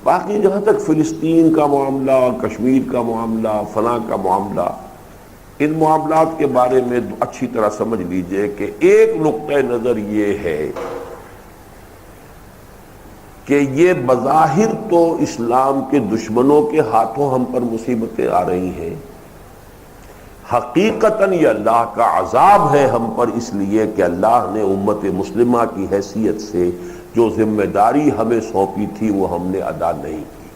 باقی جہاں تک فلسطین کا معاملہ، کشمیر کا معاملہ، فلاں کا معاملہ، ان معاملات کے بارے میں اچھی طرح سمجھ لیجئے کہ ایک نقطہ نظر یہ ہے کہ یہ بظاہر تو اسلام کے دشمنوں کے ہاتھوں ہم پر مصیبتیں آ رہی ہیں، حقیقتاً یہ اللہ کا عذاب ہے ہم پر، اس لیے کہ اللہ نے امت مسلمہ کی حیثیت سے جو ذمہ داری ہمیں سونپی تھی وہ ہم نے ادا نہیں کی۔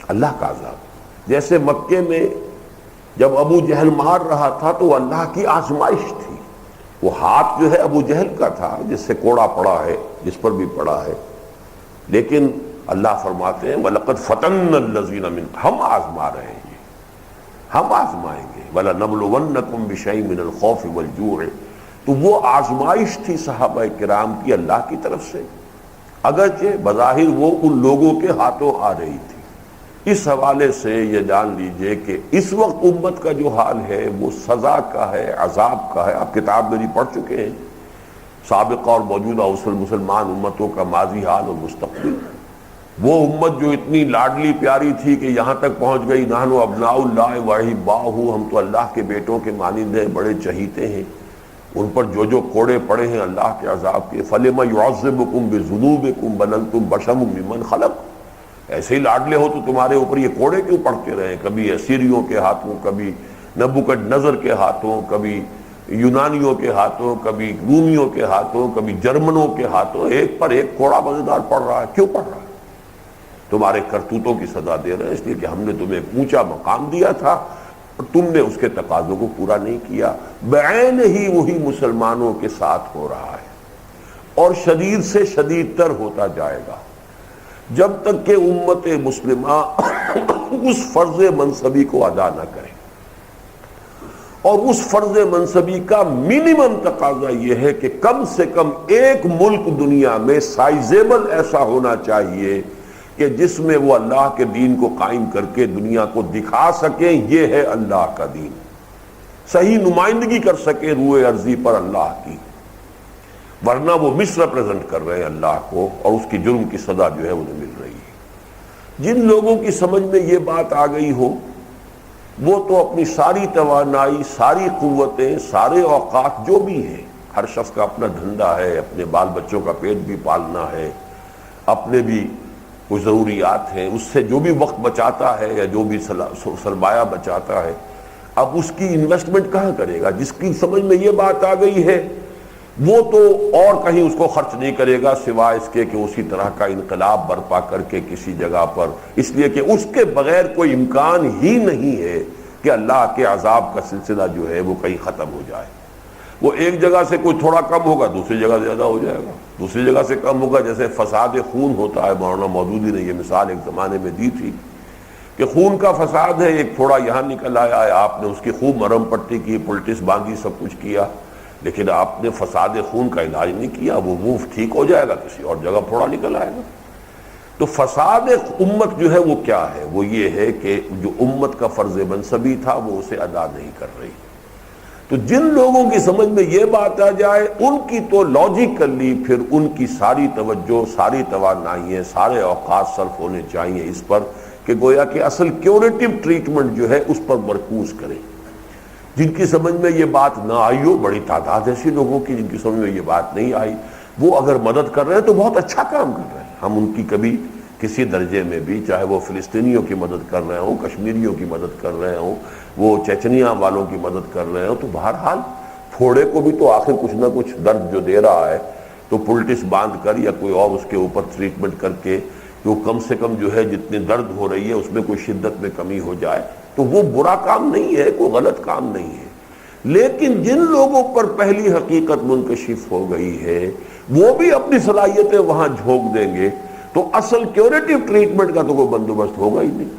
اللہ کا عذاب، جیسے مکے میں جب ابو جہل مار رہا تھا تو وہ اللہ کی آزمائش تھی۔ وہ ہاتھ جو ہے ابو جہل کا تھا جس سے کوڑا پڑا ہے، جس پر بھی پڑا ہے، لیکن اللہ فرماتے ہیں وَلَقَدْ فَتَنَّ الَّذِينَ مِنْ، ہم آزما رہے ہیں، ہم آزمائیں گے، وَلَنَبْلُوَنَّكُمْ بِشَيْءٍ مِنَ الْخَوْفِ وَالْجُوعِ۔ تو وہ آزمائش تھی صحابہ کرام کی اللہ کی طرف سے، اگرچہ بظاہر وہ ان لوگوں کے ہاتھوں آ رہی تھی۔ اس حوالے سے یہ جان لیجئے کہ اس وقت امت کا جو حال ہے وہ سزا کا ہے، عذاب کا ہے۔ آپ کتاب میری پڑھ چکے ہیں، سابقہ اور موجودہ اصل مسلمان امتوں کا ماضی حال اور مستقبل۔ وہ امت جو اتنی لاڈلی پیاری تھی کہ یہاں تک پہنچ گئی، نحن ابناء اللہ واحباہ، ہم تو اللہ کے بیٹوں کے مانند ہیں، بڑے چہیتے ہیں، ان پر جو جو کوڑے پڑے ہیں اللہ کے عذاب کے۔ فَلِمَ يُعَذِّبُكُمْ بِذُنُوبِكُمْ بَلْ أَنْتُمْ بَشَرٌ مِّمَّنْ خَلَقَ۔ ایسے ہی لاڈلے ہو تو تمہارے اوپر یہ کوڑے کیوں پڑتے رہے؟ کبھی اسیریوں کے ہاتھوں، کبھی نبوکڈنضر کے ہاتھوں، کبھی یونانیوں کے ہاتھوں، کبھی رومیوں کے ہاتھوں، کبھی جرمنوں کے ہاتھوں، ایک پر ایک کوڑا مزیدار پڑ رہا ہے۔ کیوں پڑ رہا ہے؟ تمہارے کرتوتوں کی سزا دے رہے ہیں، اس لیے کہ ہم نے تمہیں ایک اونچا مقام دیا تھا اور تم نے اس کے تقاضوں کو پورا نہیں کیا۔ بعین ہی وہی مسلمانوں کے ساتھ ہو رہا ہے اور شدید سے شدید تر ہوتا جائے گا جب تک کہ امت مسلمہ اس فرض منصبی کو ادا نہ کرے۔ اور اس فرض منصبی کا منیمم تقاضا یہ ہے کہ کم سے کم ایک ملک دنیا میں سائزیبل ایسا ہونا چاہیے کہ جس میں وہ اللہ کے دین کو قائم کر کے دنیا کو دکھا سکیں یہ ہے اللہ کا دین، صحیح نمائندگی کر سکے روئے ارضی پر اللہ کی، ورنہ وہ مس ریپرزینٹ کر رہے ہیں اللہ کو اور اس کی جرم کی سزا جو ہے انہیں مل رہی ہے۔ جن لوگوں کی سمجھ میں یہ بات آ گئی ہو وہ تو اپنی ساری توانائی، ساری قوتیں، سارے اوقات جو بھی ہیں، ہر شخص کا اپنا دھندا ہے، اپنے بال بچوں کا پیٹ بھی پالنا ہے، اپنے بھی کچھ ضروریات ہیں، اس سے جو بھی وقت بچاتا ہے یا جو بھی سرمایہ بچاتا ہے، اب اس کی انویسٹمنٹ کہاں کرے گا؟ جس کی سمجھ میں یہ بات آ گئی ہے وہ تو اور کہیں اس کو خرچ نہیں کرے گا سوائے اس کے کہ اسی طرح کا انقلاب برپا کر کے کسی جگہ پر، اس لیے کہ اس کے بغیر کوئی امکان ہی نہیں ہے کہ اللہ کے عذاب کا سلسلہ جو ہے وہ کہیں ختم ہو جائے۔ وہ ایک جگہ سے کوئی تھوڑا کم ہوگا، دوسری جگہ زیادہ ہو جائے گا، دوسری جگہ سے کم ہوگا۔ جیسے فساد خون ہوتا ہے، مولانا مودودی نے یہ مثال ایک زمانے میں دی تھی کہ خون کا فساد ہے، ایک تھوڑا یہاں نکل آیا ہے، آپ نے اس کی خوب مرہم پٹی کی، پلٹس باندھی، سب کچھ کیا، لیکن آپ نے فساد خون کا علاج نہیں کیا، وہ منہ ٹھیک ہو جائے گا، کسی اور جگہ تھوڑا نکل آئے گا۔ تو فساد امت جو ہے وہ کیا ہے؟ وہ یہ ہے کہ جو امت کا فرض منصبی تھا وہ اسے ادا نہیں کر رہی۔ تو جن لوگوں کی سمجھ میں یہ بات آ جائے ان کی تو لاجیکلی پھر ان کی ساری توجہ، ساری توانائیاں، سارے اوقات صرف ہونے چاہیے اس پر کہ گویا کہ اصل کیوریٹو ٹریٹمنٹ جو ہے اس پر مرکوز کریں۔ جن کی سمجھ میں یہ بات نہ آئی ہو، بڑی تعداد ایسی لوگوں کی جن کی سمجھ میں یہ بات نہیں آئی، وہ اگر مدد کر رہے ہیں تو بہت اچھا کام کر رہے ہیں۔ ہم ان کی کبھی کسی درجے میں بھی، چاہے وہ فلسطینیوں کی مدد کر رہے ہوں، کشمیریوں کی مدد کر رہے ہوں، وہ چچنیا والوں کی مدد کر رہے ہوں، تو بہرحال تھوڑے کو بھی تو آخر کچھ نہ کچھ درد جو دے رہا ہے تو پلٹس باندھ کر یا کوئی اور اس کے اوپر ٹریٹمنٹ کر کے جو کم سے کم جو ہے جتنی درد ہو رہی ہے اس میں کوئی شدت میں کمی ہو جائے تو وہ برا کام نہیں ہے، کوئی غلط کام نہیں ہے۔ لیکن جن لوگوں پر پہلی حقیقت منکشف ہو گئی ہے وہ بھی اپنی صلاحیتیں وہاں جھونک دیں گے تو اصل کیوریٹو ٹریٹمنٹ کا تو کوئی بندوبست ہوگا ہی نہیں۔